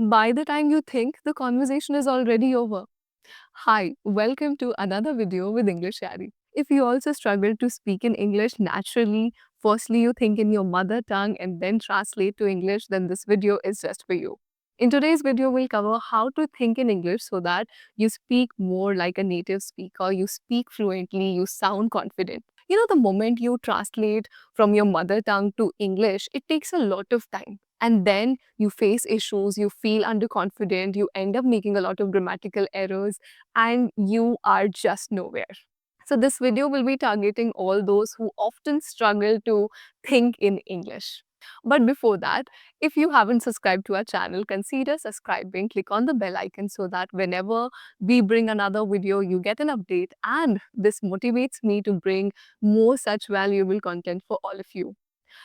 By the time you think, the conversation is already over. Hi, welcome to another video with English Yari. If you also struggle to speak in English naturally, firstly you think in your mother tongue and then translate to English, then this video is just for you. In today's video, we'll cover how to think in English so that you speak more like a native speaker, you speak fluently, you sound confident. The moment you translate from your mother tongue to English, it takes a lot of time. And then you face issues, you feel underconfident, you end up making a lot of grammatical errors, and you are just nowhere. So, this video will be targeting all those who often struggle to think in English. But before that, if you haven't subscribed to our channel, consider subscribing. Click on the bell icon so that whenever we bring another video, you get an update. And this motivates me to bring more such valuable content for all of you.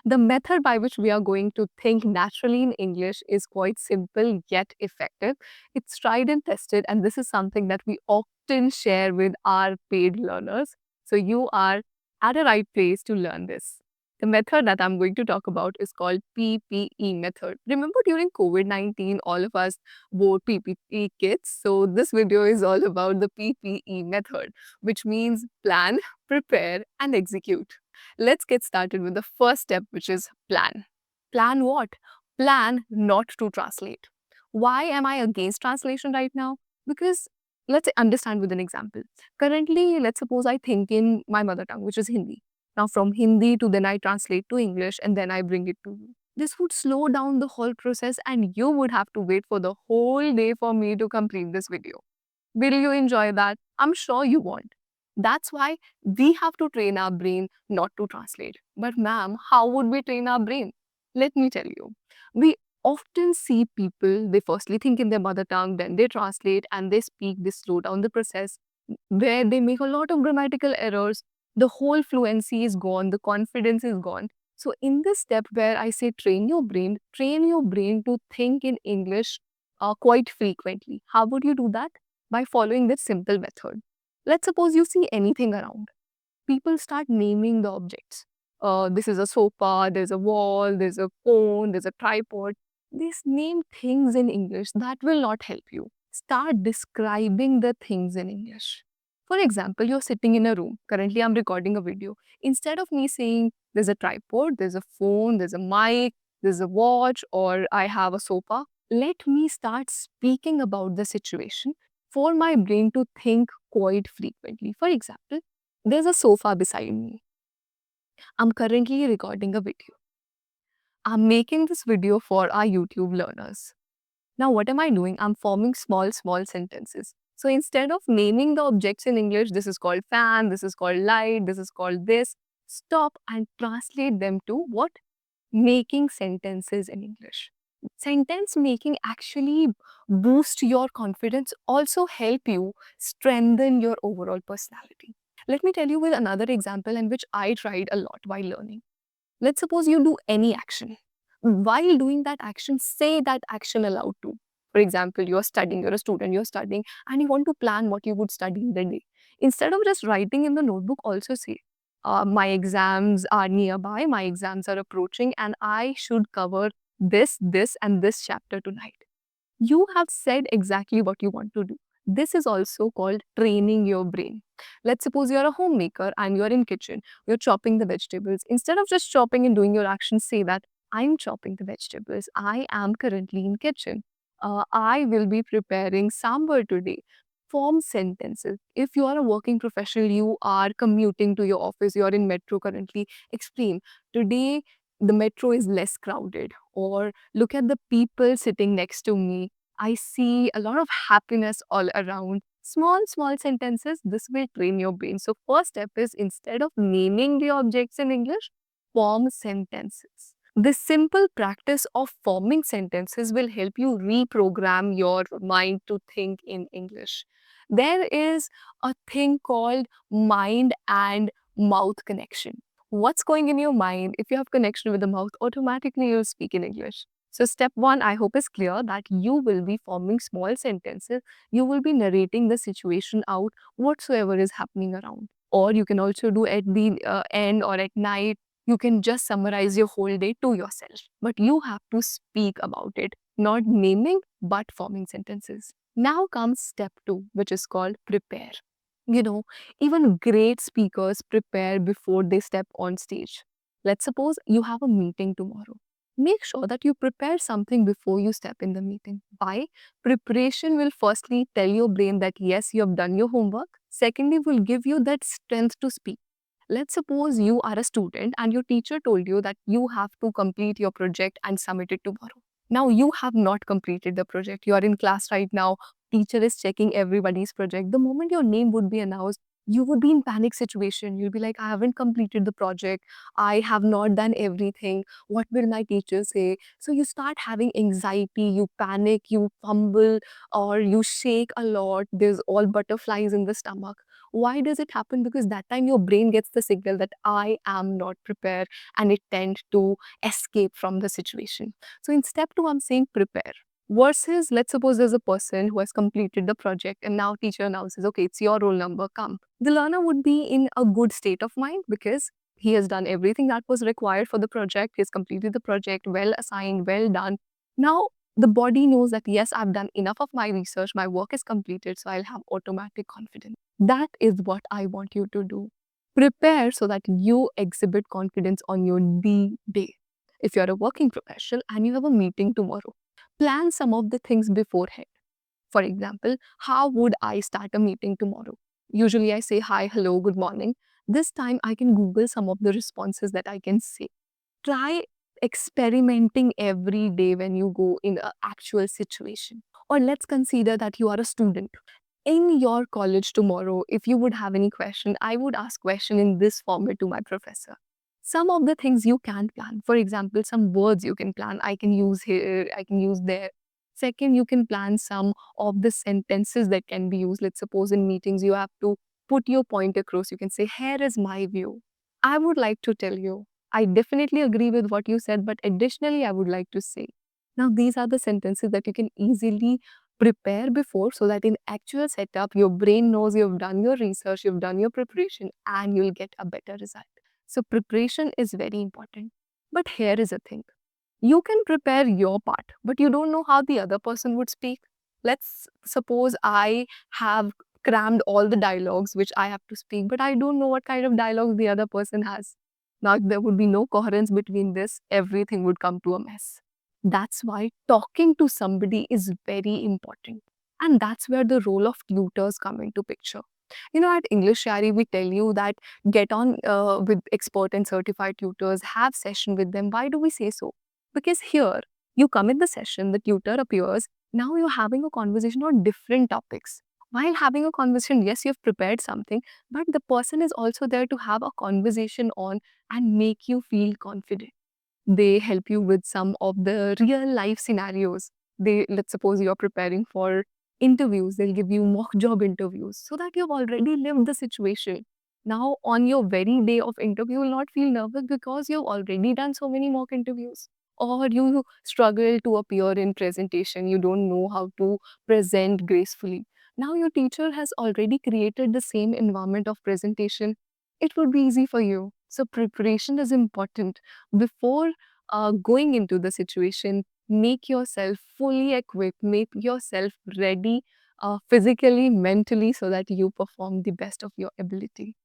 The method by which we are going to think naturally in English is quite simple yet effective. It's tried and tested, and this is something that we often share with our paid learners. So you are at a right place to learn this. The method that I'm going to talk about is called PPE method. Remember during COVID-19, all of us wore PPE kits. So this video is all about the PPE method, which means plan, prepare, and execute. Let's get started with the first step, which is plan. Plan what? Plan not to translate. Why am I against translation right now? Because let's understand with an example. Currently, let's suppose I think in my mother tongue, which is Hindi. Now, from Hindi to then I translate to English and then I bring it to you. This would slow down the whole process and you would have to wait for the whole day for me to complete this video. Will you enjoy that? I'm sure you won't. That's why we have to train our brain not to translate. But, ma'am, how would we train our brain? Let me tell you. We often see people, they firstly think in their mother tongue, then they translate and they speak, they slow down the process, where they make a lot of grammatical errors. The whole fluency is gone, the confidence is gone. So, in this step where I say train your brain to think in English quite frequently. How would you do that? By following this simple method. Let's suppose you see anything around. People start naming the objects. This is a sofa, there's a wall, there's a phone, there's a tripod. These name things in English that will not help you. Start describing the things in English. For example, you're sitting in a room. Currently, I'm recording a video. Instead of me saying there's a tripod, there's a phone, there's a mic, there's a watch, or I have a sofa, let me start speaking about the situation for my brain to think quite frequently. For example, there's a sofa beside me. I'm currently recording a video. I'm making this video for our YouTube learners. Now, what am I doing? I'm forming small sentences. So instead of naming the objects in English, this is called fan, this is called light, this is called this, stop and translate them to what? Making sentences in English. Sentence making actually boost your confidence, also help you strengthen your overall personality. Let me tell you with another example in which I tried a lot while learning. Let's suppose you do any action. While doing that action, say that action aloud too. For example, you're studying, you're a student, you're studying, and you want to plan what you would study in the day. Instead of just writing in the notebook, also say, my exams are nearby, my exams are approaching, and I should cover this, and this chapter tonight. You have said exactly what you want to do. This is also called training your brain. Let's suppose you're a homemaker and you're in kitchen, you're chopping the vegetables. Instead of just chopping and doing your actions, say that I'm chopping the vegetables. I am currently in kitchen. I will be preparing sambar today. Form sentences. If you are a working professional, you are commuting to your office, you're in metro currently, explain. Today, the metro is less crowded, or look at the people sitting next to me. I see a lot of happiness all around. Small sentences, this will train your brain. So, first step is instead of naming the objects in English, form sentences. This simple practice of forming sentences will help you reprogram your mind to think in English. There is a thing called mind and mouth connection. What's going in your mind? If you have connection with the mouth, automatically you'll speak in English. So step one, I hope is clear that you will be forming small sentences. You will be narrating the situation out whatsoever is happening around. Or you can also do at the end or at night. You can just summarize your whole day to yourself. But you have to speak about it. not naming, but forming sentences. Now comes step two, which is called prepare. You know, even great speakers prepare before they step on stage. Let's suppose you have a meeting tomorrow. Make sure that you prepare something before you step in the meeting. Why? Preparation will firstly tell your brain that yes, you have done your homework. Secondly, will give you that strength to speak. Let's suppose you are a student and your teacher told you that you have to complete your project and submit it tomorrow. Now you have not completed the project. You are in class right now. Teacher is checking everybody's project. The moment your name would be announced, you would be in panic situation. You'll be like, I haven't completed the project. I have not done everything. What will my teacher say? So you start having anxiety, you panic, you fumble, or you shake a lot. There's all butterflies in the stomach. Why does it happen? Because that time your brain gets the signal that I am not prepared and it tends to escape from the situation. So in step two, I'm saying prepare. Versus, let's suppose there's a person who has completed the project and now teacher announces, okay, it's your roll number, come. The learner would be in a good state of mind because he has done everything that was required for the project. He's completed the project, well assigned, well done. Now the body knows that yes, I've done enough of my research, my work is completed, so I'll have automatic confidence. That is what I want you to do. Prepare so that you exhibit confidence on your D day. If you're a working professional and you have a meeting tomorrow, plan some of the things beforehand. For example, how would I start a meeting tomorrow? Usually I say hi, hello, good morning. This time I can Google some of the responses that I can say. Try experimenting every day when you go in an actual situation. Or let's consider that you are a student in your college tomorrow. If you would have any question, I would ask question in this format to my professor. Some of the things you can plan, for example, some words you can plan, I can use here, I can use there. Second, you can plan some of the sentences that can be used. Let's suppose in meetings you have to put your point across. You can say, here is my view. I would like to tell you, I definitely agree with what you said, but additionally I would like to say. Now these are the sentences that you can easily prepare before, so that in actual setup your brain knows you've done your research, you've done your preparation, and you'll get a better result. So preparation is very important. But here is a thing. You can prepare your part, but you don't know how the other person would speak. Let's suppose I have crammed all the dialogues which I have to speak, but I don't know what kind of dialogues the other person has. Now there would be no coherence between this, everything would come to a mess. That's why talking to somebody is very important. And that's where the role of tutors come into picture. You know, at English Shari, we tell you that get on with expert and certified tutors, have session with them. Why do we say so? Because here, you come in the session, the tutor appears, now you're having a conversation on different topics. While having a conversation, yes, you've prepared something, but the person is also there to have a conversation on and make you feel confident. They help you with some of the real life scenarios. Let's suppose you're preparing for interviews, they'll give you mock job interviews so that you've already lived the situation. Now, on your very day of interview, you will not feel nervous because you've already done so many mock interviews. Or you struggle to appear in presentation, you don't know how to present gracefully. Now, your teacher has already created the same environment of presentation. It would be easy for you. So, preparation is important. Before going into the situation, make yourself fully equipped, make yourself ready physically, mentally, so that you perform the best of your ability.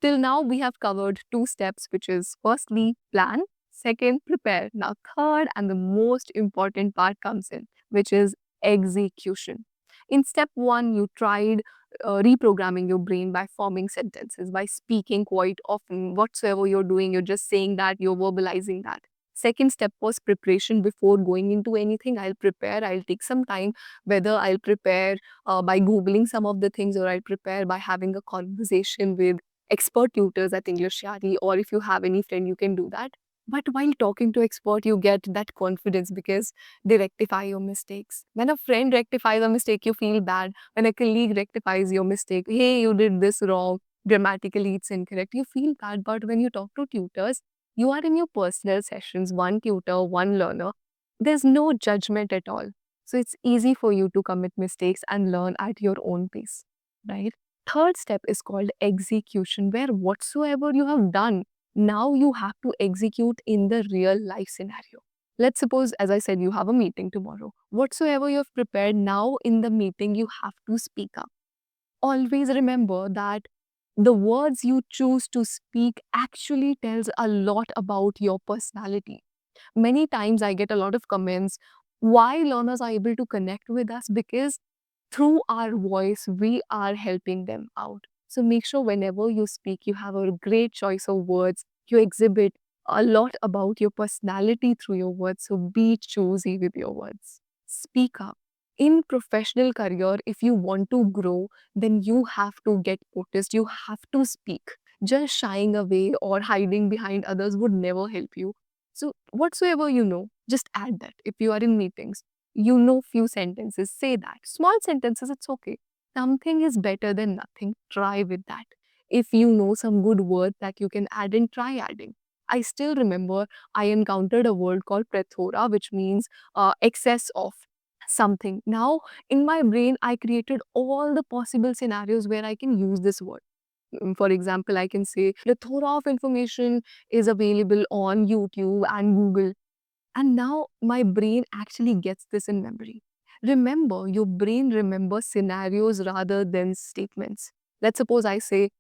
Till now, we have covered two steps, which is firstly, plan, second, prepare. Now, third and the most important part comes in, which is execution. In step one, you tried reprogramming your brain by forming sentences, by speaking quite often. Whatsoever you're doing, you're just saying that, you're verbalizing that. Second step was preparation before going into anything. I'll prepare, I'll take some time, whether I'll prepare by Googling some of the things or I'll prepare by having a conversation with expert tutors at English Yari, or if you have any friend, you can do that. But while talking to expert, you get that confidence because they rectify your mistakes. When a friend rectifies a mistake, you feel bad. When a colleague rectifies your mistake, hey, you did this wrong, grammatically it's incorrect, you feel bad. But when you talk to tutors, you are in your personal sessions, one tutor, one learner. There's no judgment at all. So it's easy for you to commit mistakes and learn at your own pace, right? Third step is called execution, where whatsoever you have done, now you have to execute in the real life scenario. Let's suppose, as I said, you have a meeting tomorrow. Whatsoever you have prepared now in the meeting, you have to speak up. Always remember that the words you choose to speak actually tells a lot about your personality. Many times I get a lot of comments why learners are able to connect with us, because through our voice we are helping them out. So make sure whenever you speak you have a great choice of words. You exhibit a lot about your personality through your words, so be choosy with your words. Speak up. In professional career, if you want to grow, then you have to get noticed. You have to speak. Just shying away or hiding behind others would never help you. So whatsoever you know, just add that. If you are in meetings, you know few sentences, say that. Small sentences, it's okay. Something is better than nothing. Try with that. If you know some good word that you can add in, try adding. I still remember I encountered a word called plethora, which means excess of something. Now, in my brain, I created all the possible scenarios where I can use this word. For example, I can say plethora of information is available on YouTube and Google. And now my brain actually gets this in memory. Remember, your brain remembers scenarios rather than statements. Let's suppose I say,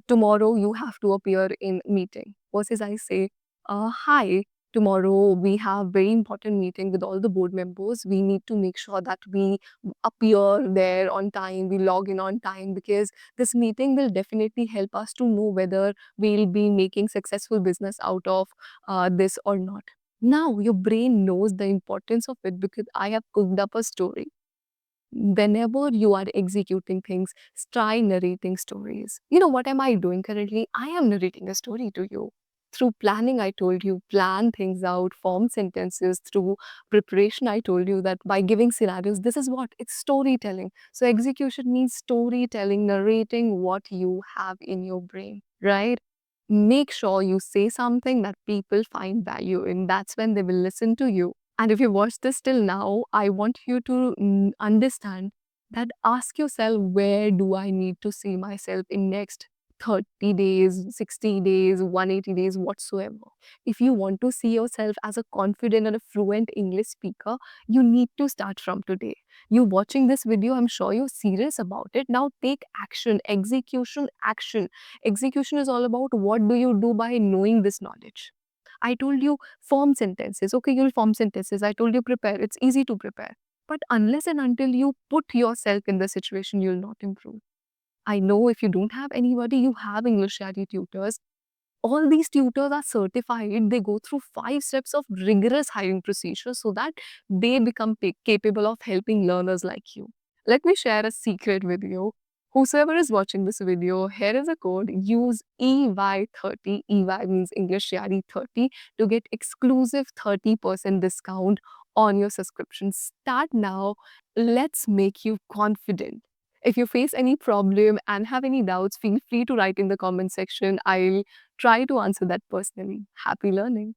tomorrow you have to appear in meeting. Versus I say, hi, tomorrow we have very important meeting with all the board members. We need to make sure that we appear there on time, we log in on time, because this meeting will definitely help us to know whether we'll be making successful business out of this or not. Now your brain knows the importance of it because I have cooked up a story. Whenever you are executing things, try narrating stories. You know, what am I doing currently? I am narrating a story to you. Through planning, I told you, plan things out, form sentences. Through preparation, I told you that by giving scenarios, this is what? It's storytelling. So execution means storytelling, narrating what you have in your brain, right? Make sure you say something that people find value in. That's when they will listen to you. And if you watch this till now, I want you to understand that, ask yourself, where do I need to see myself in next 30 days, 60 days, 180 days, whatsoever. If you want to see yourself as a confident and a fluent English speaker, you need to start from today. You watching this video, I'm sure you're serious about it. Now take action, execution, action. Execution is all about what do you do by knowing this knowledge. I told you form sentences. Okay, you'll form sentences. I told you prepare. It's easy to prepare. But unless and until you put yourself in the situation, you'll not improve. I know if you don't have anybody, you have English Shari tutors. All these tutors are certified. They go through 5 steps of rigorous hiring procedure so that they become capable of helping learners like you. Let me share a secret with you. Whosoever is watching this video, here is a code. Use EY30. EY means English Yari 30 to get exclusive 30% discount on your subscription. Start now. Let's make you confident. If you face any problem and have any doubts, feel free to write in the comment section. I'll try to answer that personally. Happy learning.